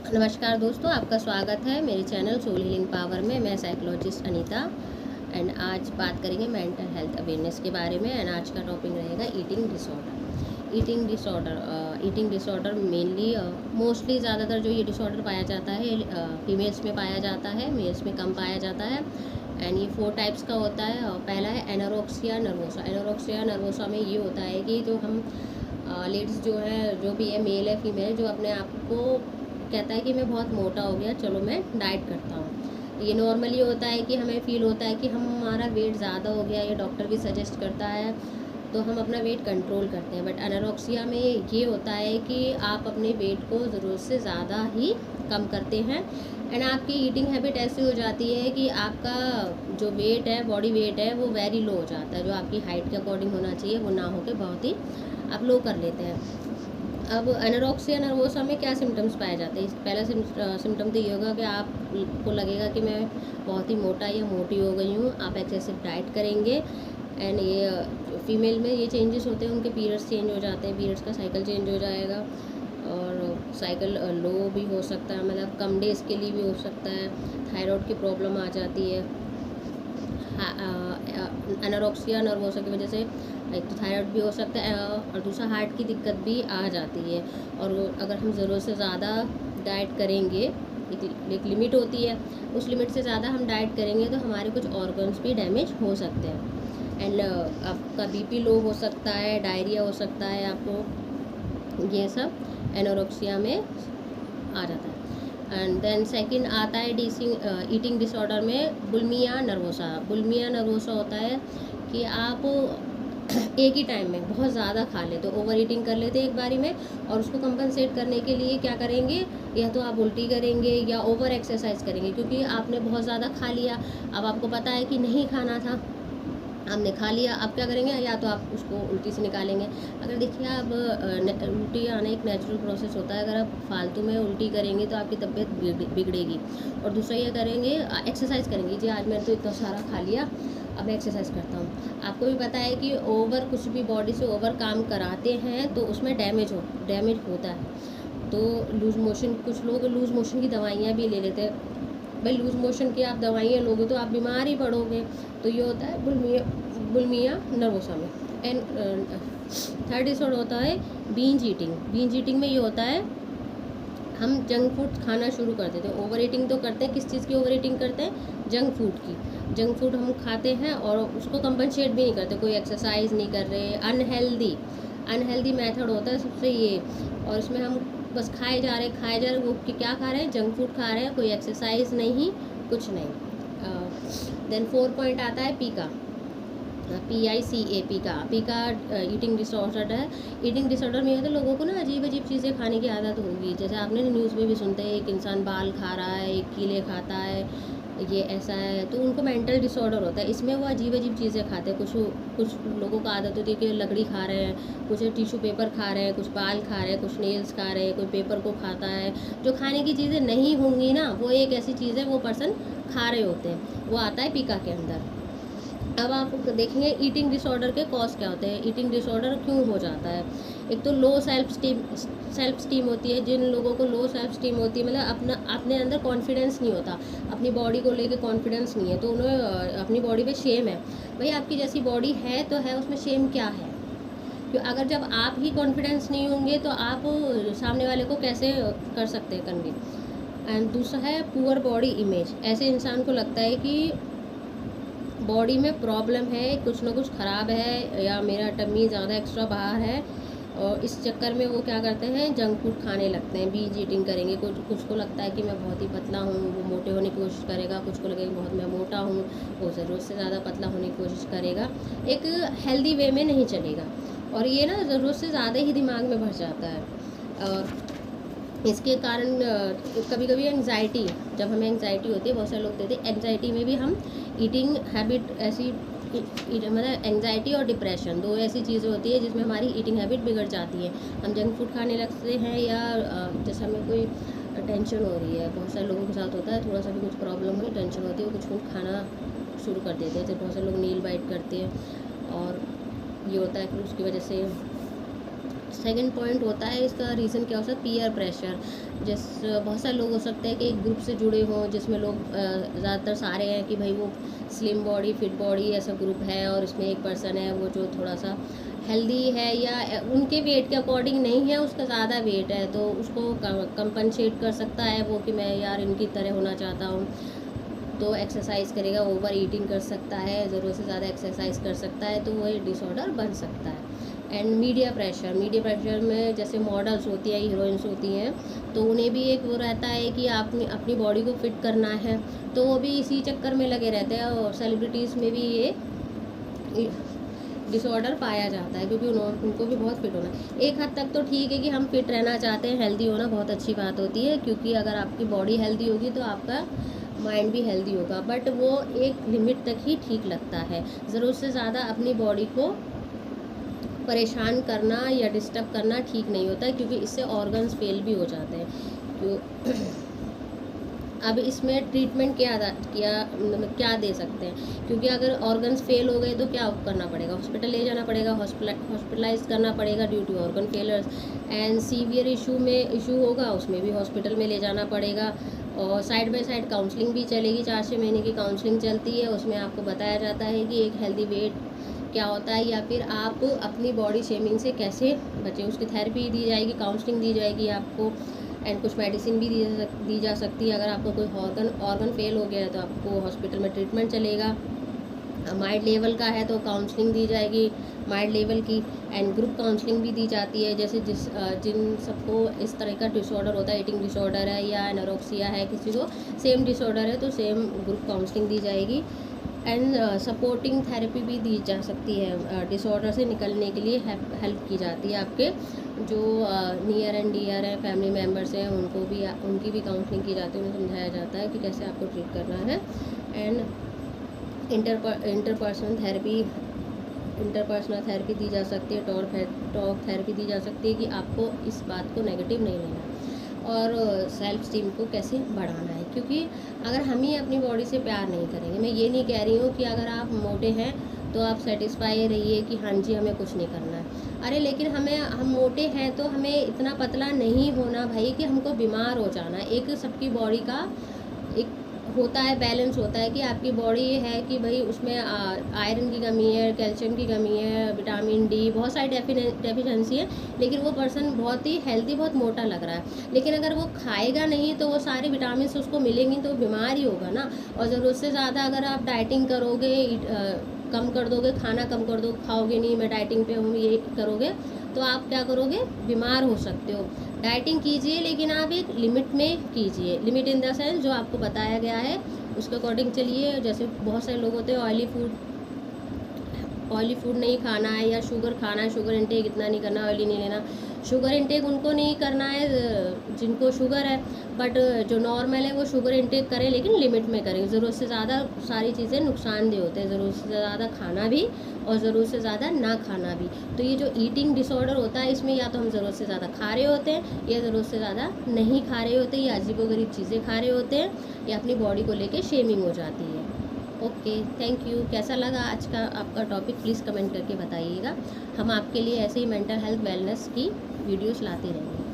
नमस्कार दोस्तों, आपका स्वागत है मेरे चैनल सोल हीलिंग पावर में। मैं साइकोलॉजिस्ट अनीता एंड आज बात करेंगे मेंटल हेल्थ अवेयरनेस के बारे में। एंड आज का टॉपिक रहेगा eating disorder. Eating disorder mainly mostly ज़्यादातर जो ये डिसऑर्डर पाया जाता है फीमेल्स में पाया जाता है, मेल्स में कम पाया जाता है। एंड ये 4 टाइप्स का होता है। पहला है एनोरेक्सिया नर्वोसा। एनोरेक्सिया नर्वोसा में ये होता है कि जो हम लेडीज़ जो है, जो भी है, मेल है फीमेल, जो अपने आप को कहता है कि मैं बहुत मोटा हो गया, चलो मैं डाइट करता हूँ। ये नॉर्मली होता है कि हमें फील होता है कि हमारा वेट ज़्यादा हो गया, ये डॉक्टर भी सजेस्ट करता है, तो हम अपना वेट कंट्रोल करते हैं। बट एनोरेक्सिया में ये होता है कि आप अपने वेट को ज़रूरत से ज़्यादा ही कम करते हैं। एंड आपकी ईटिंग हैबिट ऐसी हो जाती है कि आपका जो वेट है, बॉडी वेट है, वो वेरी लो हो जाता है। जो आपकी हाइट के अकॉर्डिंग होना चाहिए वो ना होकर बहुत ही आप लो कर लेते हैं। अब एनोरेक्सिया नर्वोसा में क्या सिम्टम्स पाए जाते हैं? पहला सिम्टम तो ये होगा कि आपको लगेगा कि मैं बहुत ही मोटा या मोटी हो गई हूँ। आप एक्सेसिव डाइट करेंगे। एंड ये फीमेल में ये चेंजेस होते हैं, उनके पीरियड्स चेंज हो जाते हैं, पीरियड्स का साइकिल चेंज हो जाएगा और साइकिल लो भी हो सकता है, मतलब कम डेज के लिए भी हो सकता है। थायराइड की प्रॉब्लम आ जाती है एनोरेक्सिया नर्वोसा की वजह से। एक तो थायराइड भी हो सकता है और दूसरा हार्ट की दिक्कत भी आ जाती है। और अगर हम ज़रूरत से ज़्यादा डाइट करेंगे, एक लिमिट होती है, उस लिमिट से ज़्यादा हम डाइट करेंगे तो हमारे कुछ ऑर्गन्स भी डैमेज हो सकते हैं। एंड आपका बीपी लो हो सकता है, डायरिया हो सकता है आपको, ये सब एनोरेक्सिया में आ जाता है। एंड देन सेकंड आता है ईटिंग डिसऑर्डर में बुलिमिया नर्वोसा। बुलिमिया नर्वोसा होता है कि आप एक ही टाइम में बहुत ज़्यादा खा लेते, तो ओवर ईटिंग कर लेते एक बारी में, और उसको कंपनसेट करने के लिए क्या करेंगे, या तो आप उल्टी करेंगे या ओवर एक्सरसाइज करेंगे, क्योंकि आपने बहुत ज़्यादा खा लिया। अब आपको पता है कि नहीं खाना था, आपने खा लिया, अब क्या करेंगे, या तो आप उसको उल्टी से निकालेंगे। अगर देखिए, अब उल्टी आना एक नेचुरल प्रोसेस होता है। अगर आप फालतू में उल्टी करेंगे तो आपकी तबीयत बिगड़ेगी। और दूसरा ये करेंगे, एक्सरसाइज करेंगे, जी आज मैंने तो इतना सारा खा लिया, अब मैं एक्सरसाइज करता हूँ। आपको भी पता है कि ओवर कुछ भी बॉडी से ओवर काम कराते हैं तो उसमें डैमेज होता है। तो लूज़ मोशन, कुछ लोग लूज़ मोशन की दवाइयाँ भी ले लेते हैं। भाई, लूज़ मोशन की आप दवाइयाँ लोगे तो आप बीमार ही पड़ोगे। तो ये होता है बुलिमिया नर्वोसा में। एंड थर्ड डिसऑर्डर होता है बींज ईटिंग में ये होता है, हम जंक फूड खाना शुरू कर देते हैं। ओवर ईटिंग तो करते हैं, किस चीज़ की ओवर ईटिंग करते हैं? जंक फूड की। जंक फूड हम खाते हैं और उसको कंपनसेट भी नहीं करते, कोई एक्सरसाइज नहीं कर रहे। अनहेल्दी मेथड होता है सबसे ये। और इसमें हम बस खाए जा रहे, वो क्या खा रहे हैं? जंक फूड खा रहे हैं, कोई एक्सरसाइज नहीं, कुछ नहीं। देन 4 पॉइंट आता है पीका ईटिंग डिसऑर्डर है। ईटिंग डिसऑर्डर में होता है लोगों को ना अजीब चीज़ें खाने की आदत होगी। जैसे आपने न्यूज़ में भी सुनते हैं, एक इंसान बाल खा रहा है, एक कीले खाता है, ये ऐसा है, तो उनको मेंटल डिसऑर्डर होता है। इसमें वो अजीब चीज़ें खाते हैं। कुछ लोगों को आदत होती है कि लकड़ी खा रहे हैं, कुछ टिश्यू पेपर खा रहे हैं, कुछ बाल खा रहे हैं, कुछ नेल्स खा रहे हैं, कोई पेपर को खाता है। जो खाने की चीज़ें नहीं होंगी ना, वो एक ऐसी चीज़ है वो पर्सन खा रहे होते हैं, वो आता है पीका के अंदर। अब आप देखेंगे ईटिंग डिसऑर्डर के कॉज क्या होते हैं, ईटिंग डिसऑर्डर क्यों हो जाता है। एक तो लो सेल्फ स्टीम होती है। जिन लोगों को लो सेल्फ स्टीम होती है, मतलब अपने अंदर कॉन्फिडेंस नहीं होता, अपनी बॉडी को लेके कॉन्फिडेंस नहीं है, तो उन्हें अपनी बॉडी पे शेम है। भाई, आपकी जैसी बॉडी है तो है, उसमें शेम क्या है? क्यों? अगर जब आप ही कॉन्फिडेंस नहीं होंगे तो आप सामने वाले को कैसे कर सकते हैं कन्विंस। एंड दूसरा है पुअर बॉडी इमेज। ऐसे इंसान को लगता है कि बॉडी में प्रॉब्लम है, कुछ ना कुछ ख़राब है, या मेरा टम्मी ज़्यादा एक्स्ट्रा बाहर है, और इस चक्कर में वो क्या करते हैं, जंक फूड खाने लगते हैं, बीज ईटिंग करेंगे। कुछ को लगता है कि मैं बहुत ही पतला हूँ, वो मोटे होने की कोशिश करेगा। कुछ को लगेगा बहुत मैं मोटा हूँ, वो ज़रूरत से ज़्यादा पतला होने की कोशिश करेगा, एक हेल्दी वे में नहीं चलेगा। और ये ना ज़रूरत से ज़्यादा ही दिमाग में भर जाता है। और इसके कारण कभी कभी एंग्जाइटी, जब हमें एंग्जाइटी होती है, बहुत सारे लोग कहते हैं एंग्जाइटी में भी हम ईटिंग हैबिट ऐसी, मतलब एंग्जाइटी और डिप्रेशन दो ऐसी चीज़ें होती है जिसमें हमारी ईटिंग हैबिट बिगड़ जाती है। हम जंक फूड खाने लगते हैं, या जैसे हमें कोई टेंशन हो रही है, बहुत सारे लोगों के साथ होता है, थोड़ा सा भी कुछ प्रॉब्लम हुई, टेंशन होती है, वो कुछ खाना शुरू कर देते हैं। जैसे बहुत सारे लोग नील बाइट करते हैं, और ये होता है फिर उसकी वजह से सेकंड पॉइंट होता है इसका रीज़न क्या हो सकता है, पीयर प्रेशर। जिस बहुत सारे लोग हो सकते हैं कि एक ग्रुप से जुड़े हों जिसमें लोग ज़्यादातर सारे हैं कि भाई वो स्लिम बॉडी फिट बॉडी ऐसा ग्रुप है, और इसमें एक पर्सन है वो जो थोड़ा सा हेल्दी है या उनके वेट के अकॉर्डिंग नहीं है, उसका ज़्यादा वेट है, तो उसको कंपनसेट कर सकता है वो कि मैं यार इनकी तरह होना चाहता हूँ, तो एक्सरसाइज करेगा, ओवर ईटिंग कर सकता है, ज़रूरत से ज़्यादा एक्सरसाइज कर सकता है, तो वो डिसऑर्डर बन सकता है। एंड मीडिया प्रेशर में जैसे मॉडल्स होती हैं, हीरोइंस होती हैं, तो उन्हें भी एक वो रहता है कि आपने अपनी बॉडी को फिट करना है, तो वो भी इसी चक्कर में लगे रहते हैं, और सेलिब्रिटीज़ में भी ये डिसऑर्डर पाया जाता है क्योंकि उनको भी बहुत फिट होना है। एक हद तक तो ठीक है कि हम फिट रहना चाहते हैं, हेल्दी होना बहुत अच्छी बात होती है, क्योंकि अगर आपकी बॉडी हेल्दी होगी तो आपका माइंड भी हेल्दी होगा, बट वो एक लिमिट तक ही ठीक लगता है। ज़रूरत से ज़्यादा अपनी बॉडी को परेशान करना या डिस्टर्ब करना ठीक नहीं होता है, क्योंकि इससे ऑर्गन्स फेल भी हो जाते हैं। क्यों अब इसमें ट्रीटमेंट क्या दे सकते हैं, क्योंकि अगर ऑर्गन्स फेल हो गए तो क्या करना पड़ेगा, हॉस्पिटल ले जाना पड़ेगा, हॉस्पिटलाइज करना पड़ेगा due to organ failures. And severe issue होगा, उसमें भी हॉस्पिटल में ले जाना पड़ेगा। और साइड बाय साइड काउंसलिंग भी चलेगी, 4-6 महीने की काउंसलिंग चलती है, उसमें आपको बताया जाता है कि एक हेल्दी वेट क्या होता है, या फिर आप अपनी बॉडी शेमिंग से कैसे बचें, उसकी थेरेपी दी जाएगी, काउंसलिंग दी जाएगी आपको, एंड कुछ मेडिसिन भी दी जा सकती है। अगर आपको कोई ऑर्गन फेल हो गया है तो आपको हॉस्पिटल में ट्रीटमेंट चलेगा। माइल्ड लेवल का है तो काउंसलिंग दी जाएगी माइल्ड लेवल की, एंड ग्रुप काउंसलिंग भी दी जाती है। जैसे जिन सबको इस तरह का डिसऑर्डर होता है, ईटिंग डिसऑर्डर है या एनोरेक्सिया है, किसी को सेम डिसऑर्डर है तो सेम ग्रुप काउंसलिंग दी जाएगी। एंड सपोर्टिंग थेरेपी भी दी जा सकती है, डिसऑर्डर से निकलने के लिए हेल्प की जाती है। आपके जो नियर एंड डियर हैं, फैमिली मेम्बर्स हैं, उनकी भी काउंसलिंग की जाती है, उन्हें समझाया जाता है कि कैसे आपको ट्रीट करना है। एंड इंटरपर्सनल थेरेपी दी जा सकती है, टॉक थेरेपी दी जा सकती है कि आपको इस बात को नेगेटिव नहीं लेना है, और सेल्फ स्टीम को कैसे बढ़ाना है, क्योंकि अगर हम ही अपनी बॉडी से प्यार नहीं करेंगे, मैं ये नहीं कह रही हूँ कि अगर आप मोटे हैं तो आप सेटिस्फाई रहिए कि हाँ जी हमें कुछ नहीं करना है, अरे लेकिन हम मोटे हैं तो हमें इतना पतला नहीं होना भाई कि हमको बीमार हो जाना। एक सबकी बॉडी का एक होता है, बैलेंस होता है कि आपकी बॉडी ये है कि भाई उसमें आयरन की कमी है, कैल्शियम की कमी है, विटामिन डी, बहुत सारी डेफिशिएंसी है, लेकिन वो पर्सन बहुत ही हेल्दी, बहुत मोटा लग रहा है, लेकिन अगर वो खाएगा नहीं तो वो सारे विटामिन उसको मिलेंगी तो बीमार ही होगा ना। और ज़रूरत से ज़्यादा अगर आप डाइटिंग करोगे, कम कर दोगे, खाना कम कर दो, खाओगे नहीं, मैं डाइटिंग पे हूँ, ये करोगे तो आप क्या करोगे, बीमार हो सकते हो। डाइटिंग कीजिए लेकिन आप एक लिमिट में कीजिए, लिमिट इन द सेंस जो आपको बताया गया है उसके अकॉर्डिंग चलिए। जैसे बहुत सारे लोग होते हैं ऑयली फूड नहीं खाना है, या शुगर खाना है, शुगर इंटेक इतना नहीं करना, ऑयली नहीं लेना। शुगर इंटेक उनको नहीं करना है जिनको शुगर है, बट जो नॉर्मल है वो शुगर इंटेक करें लेकिन लिमिट में करें। ज़रूरत से ज़्यादा सारी चीज़ें नुकसानदेह होते हैं, ज़रूरत से ज़्यादा खाना भी और ज़रूरत से ज़्यादा ना खाना भी। तो ये जो ईटिंग डिसऑर्डर होता है इसमें या तो हम ज़रूरत से ज़्यादा खा रहे होते हैं या ज़रूरत से ज़्यादा नहीं खा रहे होते, या अजीबोगरीब चीज़ें खा रहे होते हैं, या अपनी बॉडी को लेके शेमिंग हो जाती है। Okay, thank you. कैसा लगा आज का आपका टॉपिक प्लीज़ कमेंट करके बताइएगा। हम आपके लिए ऐसे ही मेंटल हेल्थ वेलनेस की वीडियोस लाते रहेंगे।